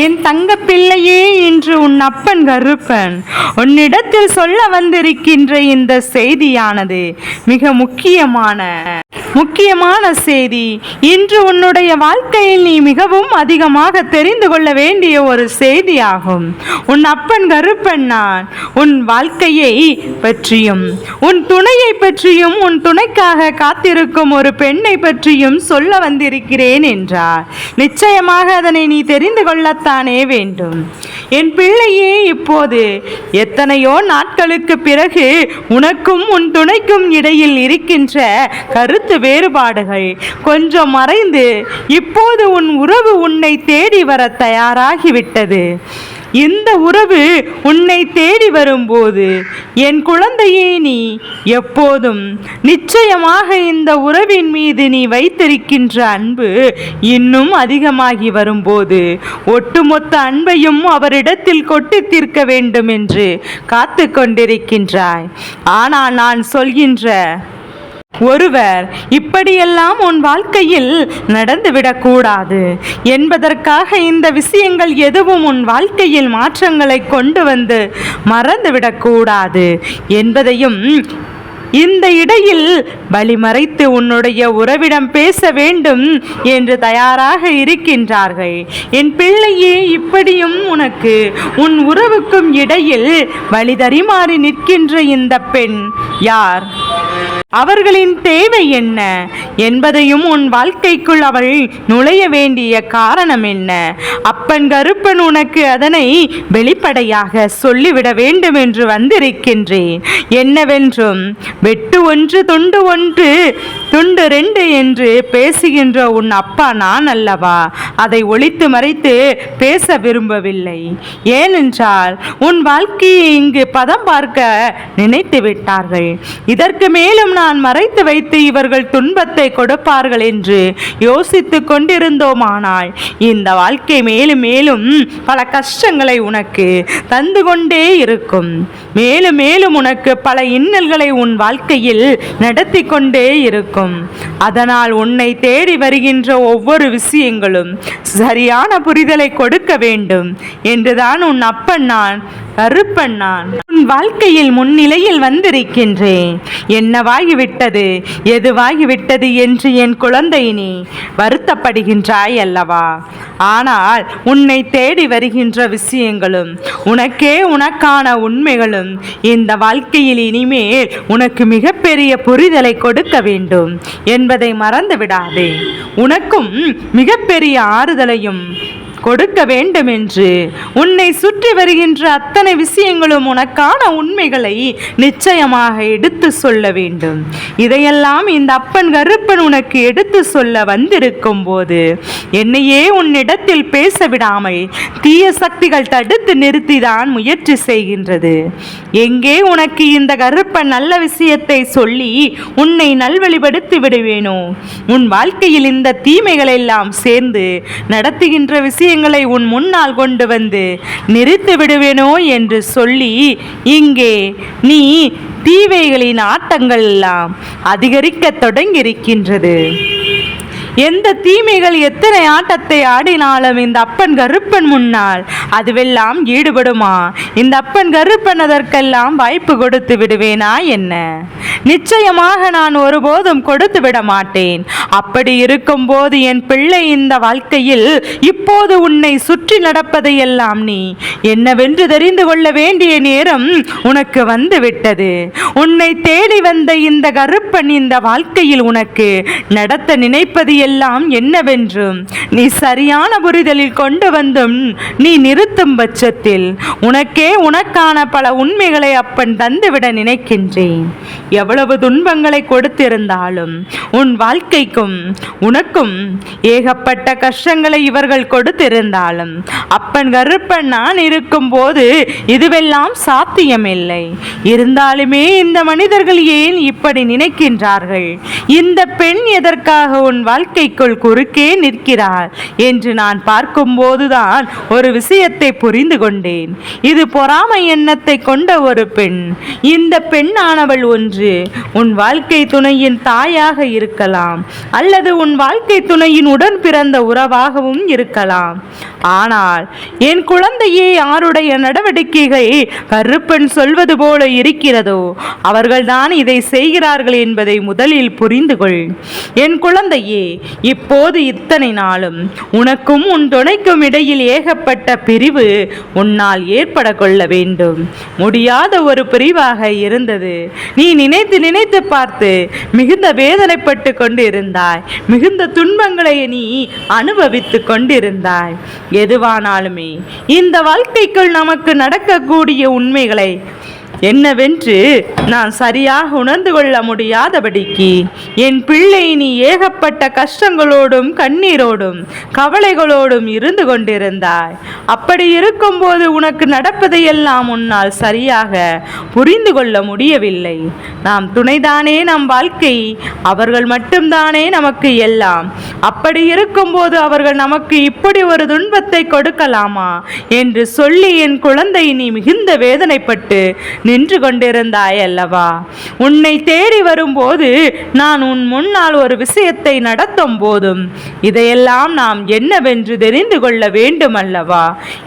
என் தங்க பிள்ளையே, இன்று உன் அப்பன் கருப்பன் உன்னிடத்தில் சொல்ல வந்திருக்கின்ற இந்த செய்தியானது மிக முக்கியமான செய்தி. இன்று உன்னுடைய வாழ்க்கையில் நீ மிகவும் அதிகமாக தெரிந்து கொள்ள வேண்டிய ஒரு செய்தியாகும். உன் அப்பன் கருப்பன் நான் உன் வாழ்க்கையை பற்றியும் உன் துணையை பற்றியும் உன் துணைக்காக காத்திருக்கும் ஒரு பெண்ணை பற்றியும் சொல்ல வந்திருக்கிறேன் என்றார். நிச்சயமாக அதனை நீ தெரிந்து கொள்ளத்தானே வேண்டும். என் பிள்ளையே, இப்போது எத்தனையோ நாட்களுக்கு பிறகு உனக்கும் உன் துணைக்கும் இடையில் இருக்கின்ற கருத்து வேறுபாடுகள் கொஞ்சம் மறைந்து இப்போது உன் உறவு உன்னை தேடி வர தயாராகிவிட்டது. இந்த உறவு உன்னை தேடி வரும்போது என் குழந்தையே, நீ எப்போதும் நிச்சயமாக இந்த உறவின் மீது நீ வைத்திருக்கின்ற அன்பு இன்னும் அதிகமாகி வரும்போது ஒட்டுமொத்த அன்பையும் அவரிடத்தில் கொட்டி தீர்க்க வேண்டும் என்று காத்து கொண்டிருக்கின்றாய். ஆனால் நான் சொல்கின்ற ஒருவர் இப்படியெல்லாம் உன் வாழ்க்கையில் நடந்துவிடக்கூடாது என்பதற்காக இந்த விஷயங்கள் எதுவும் உன் வாழ்க்கையில் மாற்றங்களை கொண்டு வந்து மறந்துவிடக்கூடாது என்பதையும் இந்த இடையில் வழிமறைத்து உன்னுடைய உறவிடம் பேச வேண்டும் என்று தயாராக இருக்கின்றார்கள். என் பிள்ளையே, இப்படியும் உனக்கு உன் உறவுக்கும் இடையில் வழி தரிமாறி நிற்கின்ற இந்த பெண் யார், அவர்களின் தேவை என்ன என்பதையும் உன் வாழ்க்கைக்குள் அவள் நுழைய வேண்டிய காரணம் என்ன, அப்பன் கருப்பன் உனக்கு அதனை வெளிப்படையாக சொல்லிவிட வேண்டும் என்று வந்திருக்கின்றேன். என்னவென்றும் வெட்டு ஒன்று துண்டு ஒன்று துண்டு ரெண்டு என்று பேசுகின்ற உன் அப்பா நான் அல்லவா அதை ஒளித்து மறைத்து பேச விரும்பவில்லை. ஏனென்றால் உன் வாழ்க்கையை இங்கு பதம் பார்க்க நினைத்து விட்டார்கள். இதற்கு மேலும் நான் மறைத்து வைத்து இவர்கள் துன்பத்தை கொடுப்பார்கள் என்று யோசித்து கொண்டிருந்தோமானால் இந்த வாழ்க்கை மேலும் மேலும் பல கஷ்டங்களை உனக்கு தந்து கொண்டே இருக்கும். மேலும் மேலும் உனக்கு பல இன்னல்களை உன் வாழ்க்கையில் நடத்தி கொண்டே இருக்கும். அதனால் உன்னை தேடி வருகின்ற ஒவ்வொரு விஷயங்களும் சரியான புரிதலை கொடுக்க வேண்டும் என்றுதான் உன் அப்பன் நான் கருப்பன் நான் உன் வாழ்க்கையில் முன்னிலையில் வந்திருக்கின்றேன். என்னவாகிவிட்டது எதுவாகிவிட்டது என்று என் குழந்தை நீ வருத்தப்படுகின்றாய் அல்லவா? ஆனால் உன்னை தேடி வருகின்ற விஷயங்களும் உனக்கே உனக்கான உண்மைகளும் இந்த வாழ்க்கையில் இனிமேல் உனக்கு மிகப்பெரிய புரிதலை கொடுக்க வேண்டும் என்பதை மறந்து விடாதே. உனக்கும் மிகப்பெரிய ஆறுதலையும் கொடுக்க வேண்டும் என்று உன்னை சுற்றி வருகின்ற அத்தனை விஷயங்களும் உனக்கான உண்மைகளை நிச்சயமாக எடுத்து சொல்ல வேண்டும். இதையெல்லாம் இந்த அப்பன் கருப்பன் உனக்கு எடுத்து சொல்ல வந்திருக்கும் போது என்னையே உன்னிடத்தில் பேச விடாமல் தீய சக்திகள் தடுத்து நிறுத்திதான் முயற்சி செய்கின்றது. எங்கே உனக்கு இந்த கருப்பன் நல்ல விஷயத்தை சொல்லி உன்னை நல்வழிப்படுத்தி விடுவேனோ, உன் வாழ்க்கையில் இந்த தீமைகள் எல்லாம் சேர்ந்து நடத்துகின்ற விஷயங்களை உன் முன்னால் கொண்டு வந்து நிறுத்தி விடுவேனோ என்று சொல்லி இங்கே நீ தீவைகளின் ஆட்டங்கள் எல்லாம் அதிகரிக்க தொடங்கியிருக்கின்றது. எந்த தீமைகள் எத்தனை ஆட்டத்தை ஆடினாலும் இந்த அப்பன் கருப்பன் முன்னால் அதுவெல்லாம் ஈடுபடுமா? இந்த அப்பன் கருப்பன் அதற்கெல்லாம் வாய்ப்பு கொடுத்து விடுவேனா என்ன? நிச்சயமாக நான் ஒருபோதும் கொடுத்து விட மாட்டேன். அப்படி இருக்கும்போது என் பிள்ளை, இந்த வாழ்க்கையில் இப்போது உன்னை சுற்றி நடப்பதையெல்லாம் நீ என்னவென்று தெரிந்து கொள்ள வேண்டிய நேரம் உனக்கு வந்துவிட்டது. உன்னை தேடி வந்த இந்த கருப்பன் இந்த வாழ்க்கையில் உனக்கு நடத்த நினைப்பது எல்லாம் என்னவென்றும் நீ சரியான புரிதலில் கொண்டு வந்தும் நீ நிறுத்தும் பட்சத்தில் உனக்கே உனக்கான பல உண்மைகளை அப்பன் தந்துவிட நினைக்கின்றேன். எவ்வளவு துன்பங்களை கொடுத்திருந்தாலும் உன் வாழ்க்கைக்கும் உனக்கும் ஏகப்பட்ட கஷ்டங்களை இவர்கள் கொடுத்திருந்தாலும் அப்பன் கருப்பன் நான் இருக்கும் போது இதுவெல்லாம் சாத்தியமில்லை. இருந்தாலுமே இந்த மனிதர்கள் ஏன் இப்படி நினைக்கின்றார்கள்? இந்த பெண் எதற்காக உன் வாழ்க்கை வாழ்க்கைக்குள் குறுக்கே நிற்கிறார் என்று நான் பார்க்கும்போதுதான் ஒரு விஷயத்தை புரிந்து கொண்டேன். இது பொறாமை எண்ணத்தை கொண்ட ஒரு பெண். இந்த பெண்ணானவள் ஒன்று உன் வாழ்க்கை துணையின் தாயாக இருக்கலாம், அல்லது உன் வாழ்க்கை துணையின் உடன் பிறந்த உறவாகவும் இருக்கலாம். ஆனால் என் குழந்தையே, யாருடைய நடவடிக்கைகள் கருப்பன் சொல்வது போல இருக்கிறதோ அவர்கள்தான் இதை செய்கிறார்கள் என்பதை முதலில் புரிந்து கொள். என் குழந்தையே, இப்போது இத்தனை நாளும் உனக்கும் உன் துணைக்கும் இடையில் ஏகப்பட்ட பிரிவு உன்னால் ஏற்பட கொள்ள வேண்டும். முடியாத ஒரு பிரிவாக இருந்தது. நீ நினைத்து நினைத்து பார்த்து மிகுந்த வேதனைப்பட்டு கொண்டு இருந்தாய். மிகுந்த துன்பங்களை நீ அனுபவித்து கொண்டிருந்தாய். எதுவானாலுமே இந்த வாழ்க்கைக்குள் நமக்கு நடக்கக்கூடிய உண்மைகளை என்னவென்று நான் சரியாக உணர்ந்து கொள்ள முடியாதபடிக்கு என் பிள்ளை நீ ஏகப்பட்ட கஷ்டங்களோடும் கண்ணீரோடும் கவலைகளோடும் இருந்து கொண்டிருந்தாய். அப்படி இருக்கும்போது உனக்கு நடப்பதையெல்லாம் உன்னால் சரியாக புரிந்து கொள்ள முடியவில்லை. நாம் துணைதானே நம் வாழ்க்கை, அவர்கள் மட்டும்தானே நமக்கு எல்லாம். அப்படி இருக்கும்போது அவர்கள் நமக்கு இப்படி ஒரு துன்பத்தை கொடுக்கலாமா என்று சொல்லி என் குழந்தை நீ மிகுந்த வேதனைப்பட்டு நின்று கொண்டிருந்தாய் அல்லவா? உன்னை தேடி வரும்போது நான் உன் முன்னால் ஒரு விஷயத்தை நடத்தும் போதும் இதையெல்லாம் நாம் என்னவென்று தெரிந்து கொள்ள வேண்டும் அல்லவா?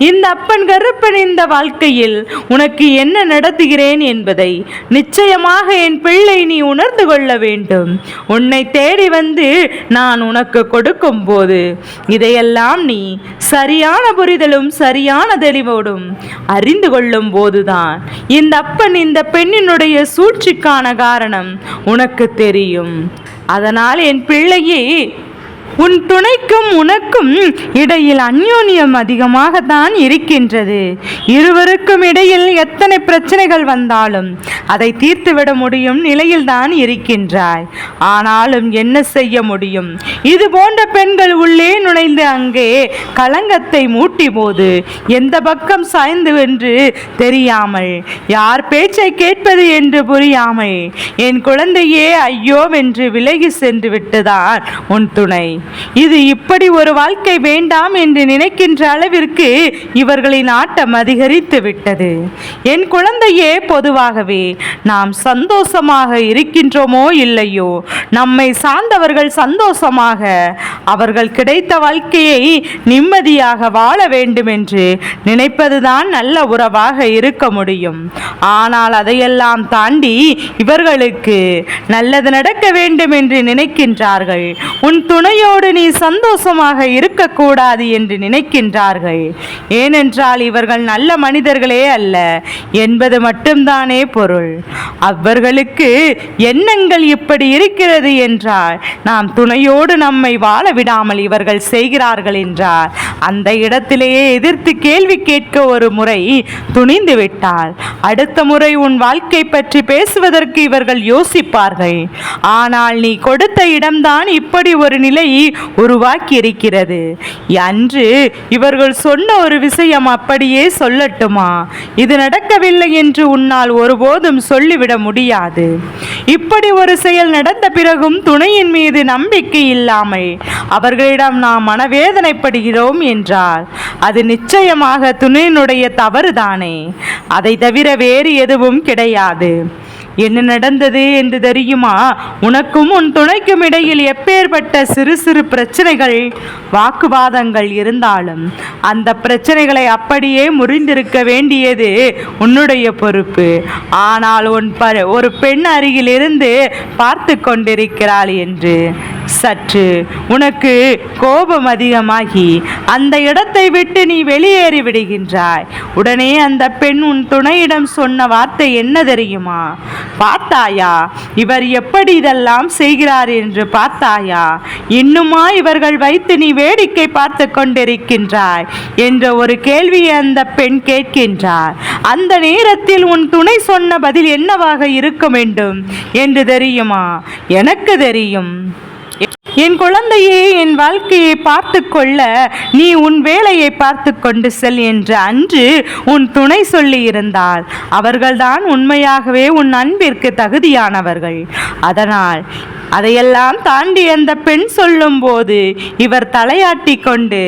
இந்த அப்பன் கருப்பன் இந்த வாழ்க்கையில் உனக்கு என்ன நடத்துகிறேன் என்பதை நிச்சயமாக என் பிள்ளை நீ உணர்ந்து கொள்ள வேண்டும். உன்னை தேடி வந்து நான் உனக்கு கொடுக்கும் போது இதையெல்லாம் நீ சரியான புரிதலும் சரியான தெளிவோடும் அறிந்து கொள்ளும் போதுதான் இந்த அப்பன் இந்த பெண்ணினுடைய சூழ்ச்சிக்கான காரணம் உனக்கு தெரியும். அதனால் என் பிள்ளையே, உன் துணைக்கும் உனக்கும் இடையில் அந்யோன்யம் அதிகமாகத்தான் இருக்கின்றது. இருவருக்கும் இடையில் எத்தனை பிரச்சனைகள் வந்தாலும் அதை தீர்த்துவிட முடியும் நிலையில் தான் இருக்கின்றாய். ஆனாலும் என்ன செய்ய முடியும்? இது போன்ற பெண்கள் உள்ளே நுழைந்து அங்கே களங்கத்தை மூட்டி போது எந்த பக்கம் சாய்ந்து என்று தெரியாமல், யார் பேச்சை கேட்பது என்று புரியாமல் என் குழந்தையே ஐயோ என்று விலகி சென்று விட்டுதான் உன் துணை. இது இப்படி ஒரு வாழ்க்கை வேண்டாம் என்று நினைக்கின்ற அளவிற்கு இவர்களின் ஆட்டம் அதிகரித்து விட்டது. என் குழந்தையே, பொதுவாகவே நாம் சந்தோஷமாக இருக்கின்றோமோ இல்லையோ, நம்மை சார்ந்தவர்கள் சந்தோஷமாக அவர்கள் கிடைத்த வாழ்க்கையை நிம்மதியாக வாழ வேண்டும் என்று நினைப்பதுதான் நல்ல உறவாக இருக்க முடியும். ஆனால் அதையெல்லாம் தாண்டி இவர்களுக்கு நல்லது நடக்க வேண்டும் என்று நினைக்கின்றார்கள். உன் துணையோடு நீ சந்தோஷமாக இருக்கக்கூடாது என்று நினைக்கின்றார்கள். ஏனென்றால் இவர்கள் நல்ல மனிதர்களே அல்ல என்பது மட்டும்தானே பொருள். அவர்களுக்கு எண்ணங்கள் இப்படி இருக்கிறது என்றால் நாம் துணையோடு நம்மை வாழ விடாமல் இவர்கள் செய்கிறார்கள் என்றால் அந்த இடத்திலேயே எதிர்த்து கேள்வி கேட்க ஒரு முறை துணிந்து விட்டால் அடுத்த முறை உன் வாழ்க்கை பற்றி பேசுவதற்கு இவர்கள் யோசிப்பார்கள். ஆனால் நீ கொடுத்த இடம்தான் இப்படி ஒரு நிலை உருவாக்கி இருக்கிறது. அன்று இவர்கள் சொன்ன ஒரு விஷயம் அப்படியே சொல்லட்டுமா? இது நடக்கவில்லை என்று உன்னால் ஒருபோதும் சொல்லிவிட முடியாது. இப்படி ஒரு செயல் நடந்த பிறகும் துணையின் மீது நம்பிக்கை இல்லாமல் அவர்களிடம் நாம் மனவேதனைப்படுகிறோம் என்றால் அது நிச்சயமாக துணையினுடைய தவறுதானே. அதை தவிர வேறு எதுவும் கிடையாது. என்ன நடந்தது என்று தெரியுமா? உனக்கும் உன் துணைக்கும் இடையில் எப்பேற்பட்ட சிறு சிறு பிரச்சனைகள் வாக்குவாதங்கள் இருந்தாலும் அந்த பிரச்சனைகளை அப்படியே முறிந்திருக்க வேண்டியது உன்னுடைய பொறுப்பு. ஆனால் ஒரு பெண் அருகில் இருந்து பார்த்து கொண்டிருக்கிறாள் என்று சற்று உனக்கு கோபம் அதிகமாகி அந்த இடத்தை விட்டு நீ வெளியேறி விடுகின்றாய். உடனே அந்த பெண் உன் துணையிடம் சொன்ன வார்த்தை என்ன தெரியுமா? பார்த்தாயா இவர் எப்படி இதெல்லாம் செய்கிறார் என்று பார்த்தாயா? இன்னுமா இவர்கள் வைத்து நீ வேடிக்கை பார்த்து கொண்டிருக்கின்றாய் என்ற ஒரு கேள்வியை அந்த பெண் கேட்கின்றார். அந்த நேரத்தில் உன் துணை சொன்ன பதில் என்னவாக இருக்க வேண்டும் என்று தெரியுமா? எனக்கு தெரியும். என் குழந்தையே, என் வாழ்க்கையை பார்த்து கொள்ள நீ உன் வேலையை பார்த்து கொண்டு செல் என்று அன்று உன் துணை சொல்லி இருந்தால் அவர்கள்தான் உண்மையாகவே உன் அன்பிற்கு தகுதியானவர்கள். அதனால் அதையெல்லாம் தாண்டி அந்த பெண் சொல்லும் போது இவர் தலையாட்டி கொண்டு,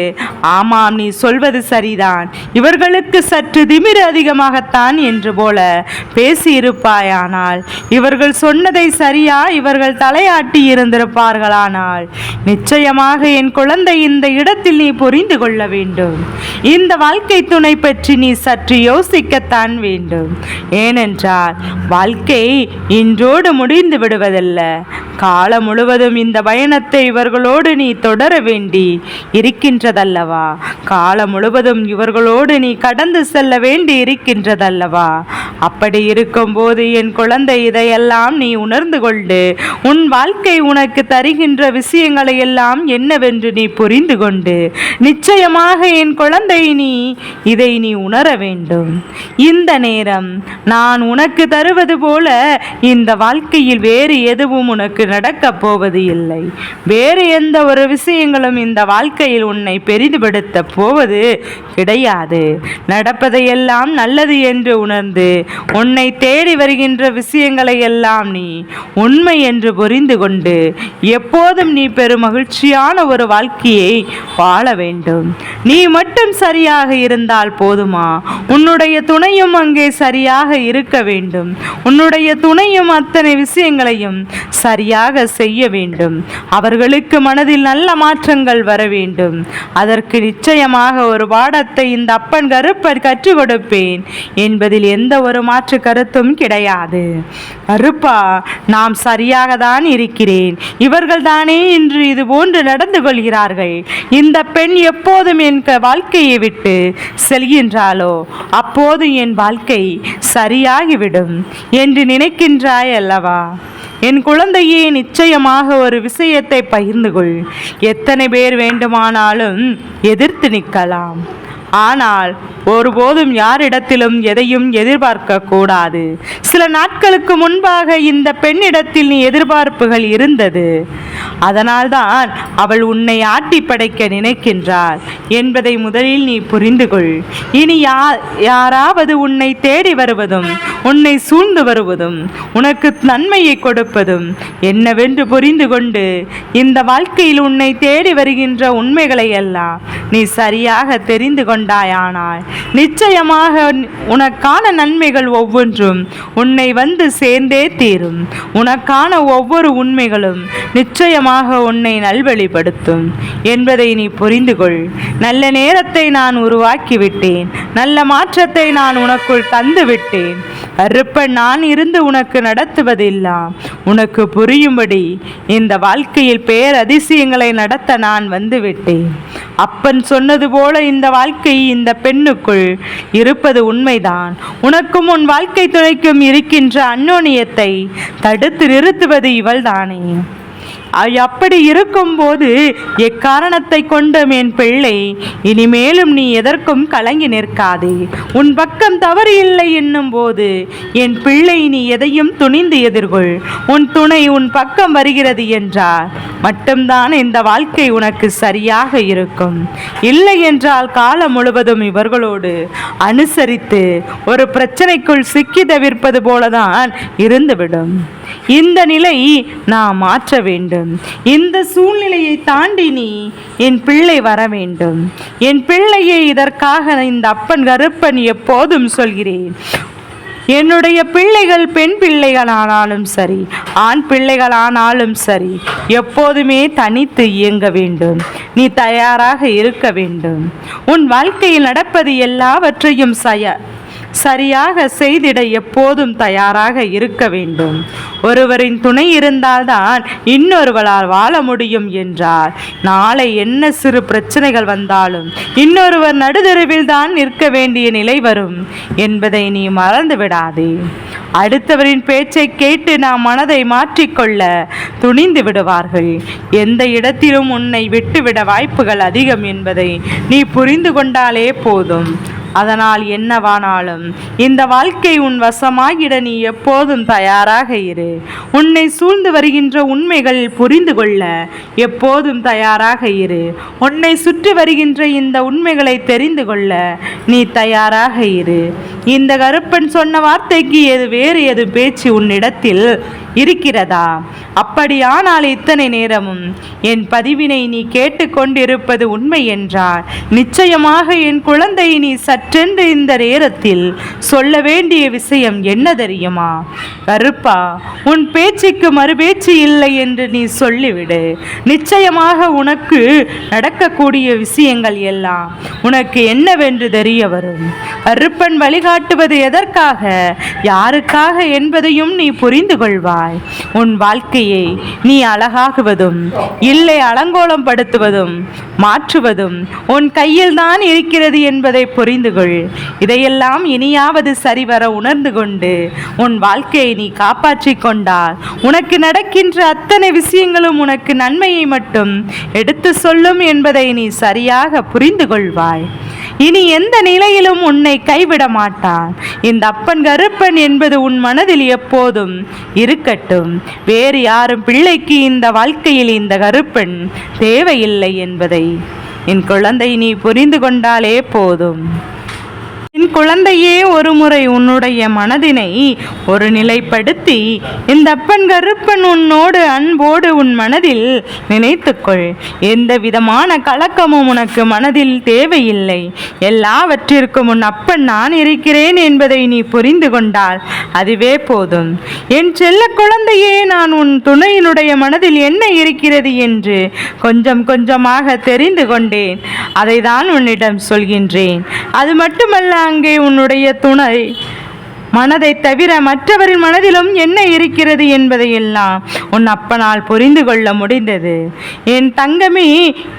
ஆமாம், நீ சொல்வது சரிதான், இவர்களுக்கு சற்று திமிரு அதிகமாகத்தான் என்று போல பேசியிருப்பாயானால், இவர்கள் சொன்னதை சரியா இவர்கள் தலையாட்டி இருந்திருப்பார்களானால், நிச்சயமாக என் குழந்தை, இந்த இடத்தில் நீ புரிந்து கொள்ள வேண்டும். இந்த வாழ்க்கை துணை பற்றி நீ சற்று யோசிக்கத்தான் வேண்டும். ஏனென்றால் வாழ்க்கை இன்றோடு முடிந்து விடுவதல்ல. காலம் முழுவதும் இந்த பயணத்தை இவர்களோடு நீ தொடர வேண்டி இருக்கின்றதல்லவா? காலம் முழுவதும் இவர்களோடு நீ கடந்து செல்ல வேண்டி இருக்கின்றதல்லவா? அப்படி இருக்கும்போது என் குழந்தை, இதையெல்லாம் நீ உணர்ந்து கொண்டு உன் வாழ்க்கை உனக்கு தருகின்ற விஷயங்களை எல்லாம் என்னவென்று நீ புரிந்து கொண்டு, நிச்சயமாக என் குழந்தை, இதை நீ உணர வேண்டும். இந்த நேரம் நான் உனக்கு தருவது போல இந்த வாழ்க்கையில் வேறு எதுவும் உனக்கு நடக்கப் போவது இல்லை. வேறு எந்த ஒரு விஷயங்களும் இந்த வாழ்க்கையில் உன்னை பெரிதுபடுத்த போவது கிடையாது. நடப்பதையெல்லாம் நல்லது என்று உணர்ந்து உன்னை தேடி வருகின்ற விஷயங்களை எல்லாம் நீ உண்மை என்று புரிந்து கொண்டு எப்போதும் நீ பெரும் மகிழ்ச்சியான ஒரு வாழ்க்கையை வாழ வேண்டும். நீ மட்டும் சரியாக இருந்தால் போதுமா? உன்னுடைய துணையும் அங்கே சரியாக இருக்க வேண்டும். உன்னுடைய துணையும் அத்தனை விஷயங்களையும் சரியாக செய்ய வேண்டும். அவர்களுக்கு மனதில் நல்ல மாற்றங்கள் வர வேண்டும். அதற்கு நிச்சயமாக ஒரு பாடத்தை இந்த அப்பன் கருப்பன் கற்றுக் கொடுப்பேன் என்பதில் எந்த ஒரு மாற்று கருத்தும் கிடையாது. கருப்பா, நாம் சரியாக தான் இருக்கிறேன். இவர்கள் தானே இன்று இது போன்று நடந்து கொள்கிறார்கள். இந்த பெண் எப்போதும் என் வாழ்க்கையை விட்டு செல்கின்றாளோ அப்போது என் வாழ்க்கை சரியாகிவிடும் என்று நினைக்கின்றாய் அல்லவா? என் குழந்தையே, நிச்சயமாக ஒரு விஷயத்தை பகிர்ந்து கொள். எத்தனை பேர் வேண்டுமானாலும் எதிர்த்து நிற்கலாம். ஆனால் ஒருபோதும் யாரிடத்திலும் எதையும் எதிர்பார்க்க கூடாது. சில நாட்களுக்கு முன்பாக இந்த பெண்ணிடத்தில் நீ எதிர்பார்ப்புகள் இருந்தது. அதனால்தான் அவள் உன்னை ஆட்டி படைக்க நினைக்கின்றாள் என்பதை முதலில் நீ புரிந்து கொள். இனி யாராவது உன்னை தேடி வருவதும் உன்னை சூழ்ந்து வருவதும் உனக்கு நன்மையை கொடுப்பதும் என்னவென்று புரிந்து கொண்டு இந்த வாழ்க்கையில் உன்னை தேடி வருகின்ற உண்மைகளை எல்லாம் நீ சரியாக தெரிந்து கொண்டாயானால் நிச்சயமாக உனக்கான நன்மைகள் ஒவ்வொன்றும் உன்னை வந்து சேர்ந்தே தீரும். உனக்கான ஒவ்வொரு உண்மைகளும் நிச்சயமாக உன்னை நல்வழிப்படுத்தும் என்பதை நீ புரிந்து கொள். நல்ல நேரத்தை நான் உருவாக்கிவிட்டேன். நல்ல மாற்றத்தை நான் உனக்குள் தந்து விட்டேன். கருப்பன் நான் இருந்து உனக்கு நடத்துவதெல்லாம் உனக்கு புரியும்படி இந்த வாழ்க்கையில் பேரதிசயங்களை நடத்த நான் வந்துவிட்டேன். அப்பன் சொன்னது போல இந்த வாழ்க்கை இந்த பெண்ணுக்குள் இருப்பது உண்மைதான். உனக்கும் உன் வாழ்க்கை துணைக்கும் இருக்கின்ற அந்யோன்யத்தை தடுத்து நிறுத்துவது இவள்தானே. அப்படி இருக்கும்போது எக்காரணத்தை கொண்டும் என் பிள்ளை, இனிமேலும் நீ எதற்கும் கலங்கி நிற்காதே. உன் பக்கம் தவறு இல்லை என்னும் போது என் பிள்ளை, நீ எதையும் துணிந்து எதிர்கொள். உன் துணை உன் பக்கம் வருகிறது என்றால் மட்டும்தான் இந்த வாழ்க்கை உனக்கு சரியாக இருக்கும். இல்லை என்றால் காலம் முழுவதும் இவர்களோடு அனுசரித்து ஒரு பிரச்சனைக்குள் சிக்கி தவிர்ப்பது போலதான் இருந்துவிடும். இந்த நிலை நாம் மாற்ற வேண்டும். இந்த சூழ்நிலையை தாண்டி நீ என் பிள்ளை வர வேண்டும். என் பிள்ளையை இதற்காக இந்த அப்பன் கருப்பன் எப்போதும் சொல்கிறேன். என்னுடைய பிள்ளைகள் பெண் பிள்ளைகளானாலும் சரி, ஆண் பிள்ளைகளானாலும் சரி, எப்போதுமே தனித்து இயங்க வேண்டும். நீ தயாராக இருக்க வேண்டும். உன் வாழ்க்கையில் நடப்பது எல்லாவற்றையும் சரியாக செய்திட எப்போதும் தயாராக இருக்க வேண்டும். ஒருவரின் துணை இருந்தால்தான் இன்னொருவரால் வாழ முடியும் என்றால், நாளை என்ன சிறு பிரச்சனைகள் வந்தாலும் இன்னொருவர் நடுதெருவில் தான் நிற்க வேண்டிய நிலை வரும் என்பதை நீ மறந்து விடாதே. அடுத்தவரின் பேச்சை கேட்டு நாம் மனதை மாற்றிக்கொள்ள துணிந்து விடுவார்கள். எந்த இடத்திலும் உன்னை விட்டுவிட வாய்ப்புகள் அதிகம் என்பதை நீ புரிந்து கொண்டாலே போதும். அதனால் என்னவானாலும் இந்த வாழ்க்கை உன் வசமாகிட நீ எப்போதும் தயாராக இரு. உன்னை சூழ்ந்து வருகின்ற உண்மைகள் புரிந்து கொள்ள எப்போதும் தயாராக இரு. உன்னை சுற்றி வருகின்ற இந்த உண்மைகளை தெரிந்து கொள்ள நீ தயாராக இரு. இந்த கருப்பன் சொன்ன வார்த்தைக்கு வேறு எது பேச்சு உன்னிடத்தில் இருக்கிறதா? அப்படியானால் இத்தனை நேரமும் என் பதிவினை நீ கேட்டுக்கொண்டிருப்பது உண்மை என்றால் நிச்சயமாக என் குழந்தை நீ சற்றென்று இந்த நேரத்தில் சொல்ல வேண்டிய விஷயம் என்ன தெரியுமா? கருப்பா, உன் பேச்சுக்கு மறுபேச்சு இல்லை என்று நீ சொல்லிவிடு. நிச்சயமாக உனக்கு நடக்கக்கூடிய விஷயங்கள் எல்லாம் உனக்கு என்னவென்று தெரிய வரும். கருப்பன் வழிகாட்டுவது எதற்காக, யாருக்காக என்பதையும் நீ புரிந்து கொள்வாய். உன் வாழ்க்கையை நீ அழகாகுவதும் இல்லை அலங்கோலம் படுத்துவதும் மாற்றுவதும் உன் கையில் தான் இருக்கிறது என்பதை புரிந்து கொள். இதையெல்லாம் இனியாவது சரிவர உணர்ந்து கொண்டு உன் வாழ்க்கையை நீ காப்பாற்றி கொண்டால் உனக்கு நடக்கின்ற அத்தனை விஷயங்களும் உனக்கு நன்மையை மட்டும் எடுத்து சொல்லும் என்பதை நீ சரியாக புரிந்து கொள்வாய். இனி எந்த நிலையிலும் உன்னை கைவிட மாட்டான். இந்த அப்பன் கருப்பன் என்பது உன் மனதில் எப்போதும் இருக்கட்டும். வேறு யாரும் பிள்ளைக்கு இந்த வாழ்க்கையில் இந்த கருப்பன் தேவையில்லை என்பதை என் குழந்தை நீ புரிந்து கொண்டாலே போதும். என் குழந்தையே, ஒரு முறை உன்னுடைய மனதினை ஒரு நிலைப்படுத்தி இந்த அப்பன் கருப்பன் உன்னோடு அன்போடு உன் மனதில் நினைத்துக்கொள். எந்த விதமான கலக்கமும் உனக்கு மனதில் தேவையில்லை. எல்லாவற்றிற்கும் உன் அப்பன் நான் இருக்கிறேன் என்பதை நீ புரிந்து கொண்டால் அதுவே போதும். என் செல்ல குழந்தையே, நான் உன் துணையினுடைய மனதில் என்ன இருக்கிறது என்று கொஞ்சம் கொஞ்சமாக தெரிந்து கொண்டேன். அதை தான் உன்னிடம் சொல்கின்றேன். அது மட்டுமல்ல, அங்கே உன்னுடைய துணை மனதை தவிர மற்றவரின் மனதிலும் என்ன இருக்கிறது என்பதையெல்லாம் உன் அப்பனால் புரிந்து கொள்ள முடிந்தது. என் தங்கமே,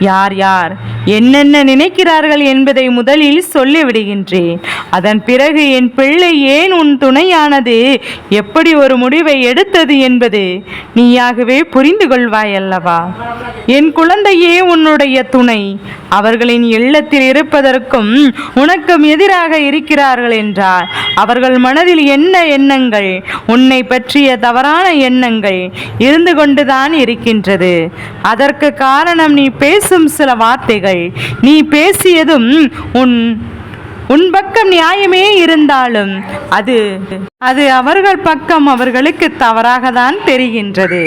யார் யார் என்னென்ன நினைக்கிறார்கள் என்பதை முதலில் சொல்லிவிடுகின்றேன். அதன் பிறகு என் பிள்ளை ஏன் உன் துணையானது எப்படி ஒரு முடிவை எடுத்தது என்பது நீயாகவே புரிந்து கொள்வாய் அல்லவா? என் குழந்தையே, உன்னுடைய துணை அவர்களின் இல்லத்தில் இருப்பதற்கும் உனக்கும் எதிராக இருக்கிறார்கள் என்றால் அவர்கள் மனதில் என்ன எண்ணங்கள், உன்னை பற்றிய தவறான எண்ணங்கள் இருந்து கொண்டுதான் இருக்கின்றது. அதற்கு காரணம் நீ பேசும் சில வார்த்தைகள். நீ பேசியதும் உன் பக்கம் நியாயமே இருந்தாலும் அது அவர்கள் பக்கம் அவர்களுக்கு தவறாக தான் தெரிகின்றது.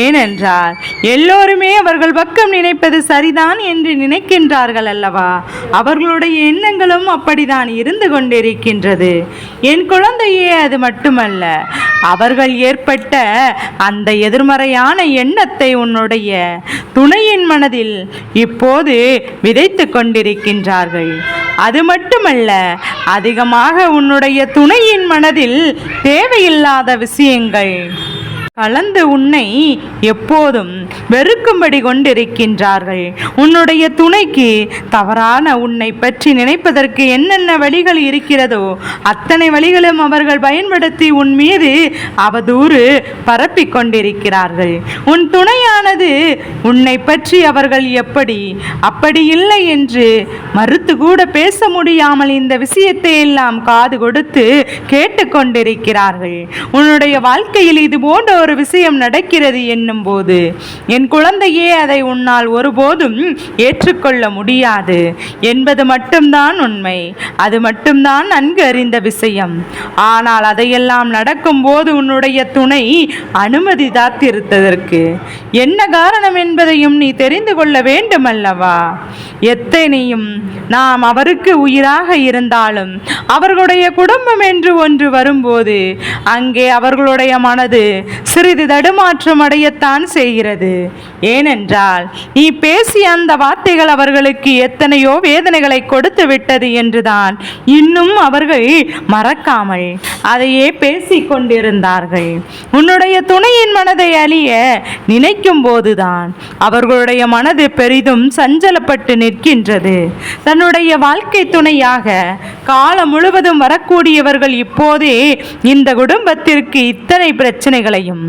ஏனென்றால் எல்லோருமே அவர்கள் பக்கம் நினைப்பது சரிதான் என்று நினைக்கின்றார்கள் அல்லவா? அவர்களுடைய எண்ணங்களும் அப்படித்தான் இருந்து கொண்டிருக்கின்றது. என் குழந்தையே, அது மட்டுமல்ல, அவர்கள் ஏற்பட்ட அந்த எதிர்மறையான எண்ணத்தை உன்னுடைய துணையின் மனதில் இப்போது விதைத்து கொண்டிருக்கின்றார்கள். அது மட்டுமல்ல, அதிகமாக உன்னுடைய துணையின் மனதில் தேவையில்லாத விஷயங்கள் கலந்து உன்னை எப்போதும் வெறுக்கும்படி கொண்டிருக்கின்றார்கள். உன்னுடைய துணைக்கு தவறான உன்னை பற்றி நினைப்பதற்கு என்னென்ன வழிகள் இருக்கிறதோ அத்தனை வழிகளும் அவர்கள் பயன்படுத்தி உன் மீது அவதூறு பரப்பி கொண்டிருக்கிறார்கள். உன் துணையானது உன்னை பற்றி அவர்கள் அப்படி இல்லை என்று மறுத்து கூட பேச முடியாமல் இந்த விஷயத்தை எல்லாம் காது கொடுத்து கேட்டுக்கொண்டிருக்கிறார்கள். உன்னுடைய வாழ்க்கையில் இது போன்ற ஒரு விஷயம் நடக்கிறது என்னும் போது என் குழந்தையே, அதை உன்னால் ஒருபோதும் ஏற்றுக்கொள்ள முடியாது என்பது மட்டும்தான் உண்மை. அது மட்டும்தான் நன்கு அறிந்த விஷயம். ஆனால் அதையெல்லாம் நடக்கும் போது உன்னுடைய துணை அனுமதி தாத்திருத்ததற்கு என்ன காரணம் என்பதையும் நீ தெரிந்து கொள்ள வேண்டும் அல்லவா? எத்தனையும் நாம் அவருக்கு உயிராக இருந்தாலும் அவர்களுடைய குடும்பம் என்று ஒன்று வரும்போது அங்கே அவர்களுடைய மனது சிறிது தடுமாற்றம் அடையத்தான் செய்கிறது. ஏனென்றால் நீ பேசிய அந்த வார்த்தைகள் அவர்களுக்கு எத்தனையோ வேதனைகளை கொடுத்து விட்டது என்றுதான் இன்னும் அவர்கள் மறக்காமல் அதையே பேசிக் கொண்டிருந்தார்கள். உன்னுடைய துணையின் மனதை அழிய நினைக்கும் போதுதான் அவர்களுடைய மனது பெரிதும் சஞ்சலப்பட்டு நிற்கின்றது. தன்னுடைய வாழ்க்கை துணையாக காலம் முழுவதும் வரக்கூடியவர்கள் இப்போதே இந்த குடும்பத்திற்கு இத்தனை பிரச்சனைகளையும்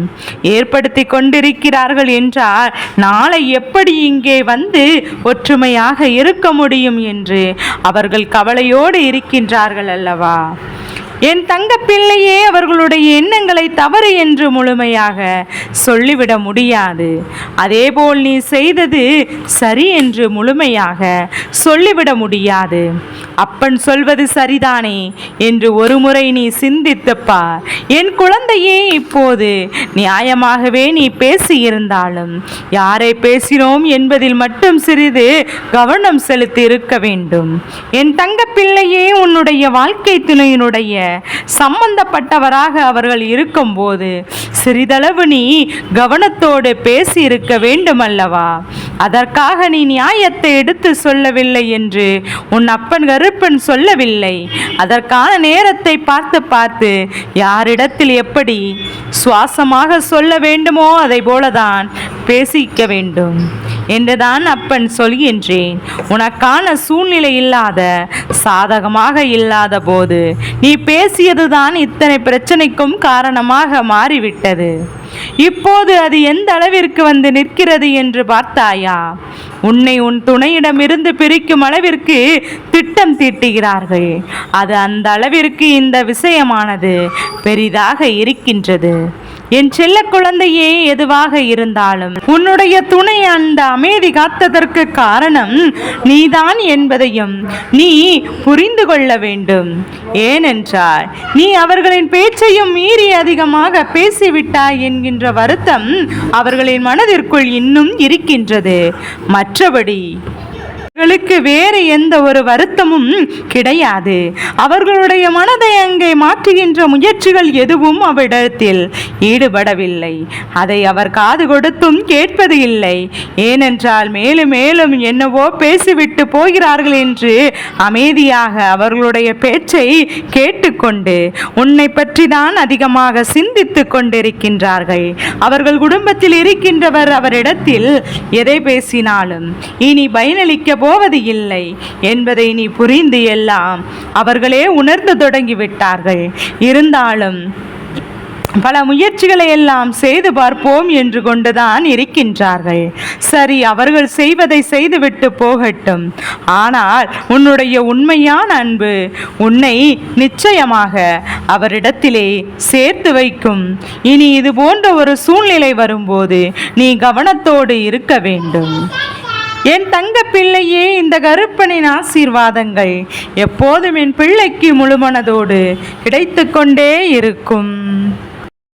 ஏற்படுத்தி கொண்டிருக்கிறார்கள் என்றால் நாளை எப்படி இங்கே வந்து ஒற்றுமையாக இருக்க முடியும் என்று அவர்கள் கவலையோடு இருக்கின்றார்கள் அல்லவா? என் தங்க பிள்ளையே அவர்களுடைய எண்ணங்களை தவறு என்று முழுமையாக சொல்லிவிட முடியாது. அதேபோல் நீ செய்தது சரி என்று முழுமையாக சொல்லிவிட முடியாது. அப்பன் சொல்வது சரிதானே என்று ஒருமுறை நீ சிந்தித்துப் பார். என் குழந்தையே, இப்போது நியாயமாகவே நீ பேசியிருந்தாலும் யாரை பேசினோம் என்பதில் மட்டும் சிறிது கவனம் செலுத்தி இருக்க வேண்டும். என் தங்க பிள்ளையே, உன்னுடைய வாழ்க்கை துணையினுடைய சம்பந்தப்பட்டவராக அவர்கள் இருக்கும்போது சிறிதளவு நீ கவனத்தோடு பேசி இருக்க வேண்டும் அல்லவா? அதற்காக நீ நியாயத்தை எடுத்து சொல்லவில்லை என்று உன் அப்பன் கருப்பன் சொல்லவில்லை. அதற்கான நேரத்தை பார்த்து பார்த்து யாரிடத்தில் எப்படி சுவாசமாக சொல்ல வேண்டுமோ அதை போலதான் பேசிக்க வேண்டும் என்றுதான் அப்பன் சொல்கின்றேன். உனக்கான சூழ்நிலை இல்லாத, சாதகமாக இல்லாத போது நீ பேசியதுதான் இத்தனை பிரச்சனைக்கும் காரணமாக மாறிவிட்டது. இப்போது அது எந்த அளவிற்கு வந்து நிற்கிறது என்று பார்த்தாயா? உன்னை உன் துணையிடமிருந்து பிரிக்கும் அளவிற்கு திட்டம் தீட்டுகிறார்கள். அது அந்த அளவிற்கு இந்த விஷயமானது பெரிதாக இருக்கின்றது. என் செல்ல குழந்தையே, எதுவாக இருந்தாலும் உன்னுடைய துணை அந்த அமைதி காத்ததற்கு காரணம் நீதான் என்பதையும் நீ புரிந்து கொள்ள வேண்டும். ஏனென்றால் நீ அவர்களின் பேச்சையும் மீறி அதிகமாக பேசிவிட்டாய் என்கின்ற வருத்தம் அவர்களின் மனதிற்குள் இன்னும் இருக்கின்றது. மற்றபடி அவர்களுக்கு வேறு எந்த ஒரு வருத்தமும் கிடையாது. அவர்களுடைய மனதை அங்கே மாற்றுகின்ற முயற்சிகள் எதுவும் அவரிடத்தில் ஈடுபடவில்லை. அதை அவர் காது கொடுத்தும் கேட்பது இல்லை. ஏனென்றால் மேலும் மேலும் என்னவோ பேசிவிட்டு போகிறார்கள் என்று அமைதியாக அவர்களுடைய பேச்சை கேட்டுக்கொண்டு உன்னை பற்றி தான் அதிகமாக சிந்தித்து கொண்டிருக்கின்றார்கள். அவர்கள் குடும்பத்தில் இருக்கின்றவர் அவரிடத்தில் எதை பேசினாலும் இனி பயனளிக்க போவது இல்லை என்பதை நீ புரிந்து எல்லாம் அவர்களே உணர்ந்து தொடங்கிவிட்டார்கள். இருந்தாலும் பல முயற்சிகளை எல்லாம் செய்து பார்ப்போம் என்று கொண்டுதான் இருக்கின்றார்கள். சரி, அவர்கள் செய்வதை செய்துவிட்டு போகட்டும். ஆனால் உன்னுடைய உண்மையான அன்பு உன்னை நிச்சயமாக அவரிடத்திலே சேர்த்து வைக்கும். இனி இது போன்ற ஒரு சூழ்நிலை வரும்போது நீ கவனத்தோடு இருக்க வேண்டும். என் தங்க பிள்ளையே, இந்த கருப்பனின் ஆசீர்வாதங்கள் எப்போதும் என் பிள்ளைக்கு முழுமனதோடு கிடைத்து கொண்டே இருக்கும்.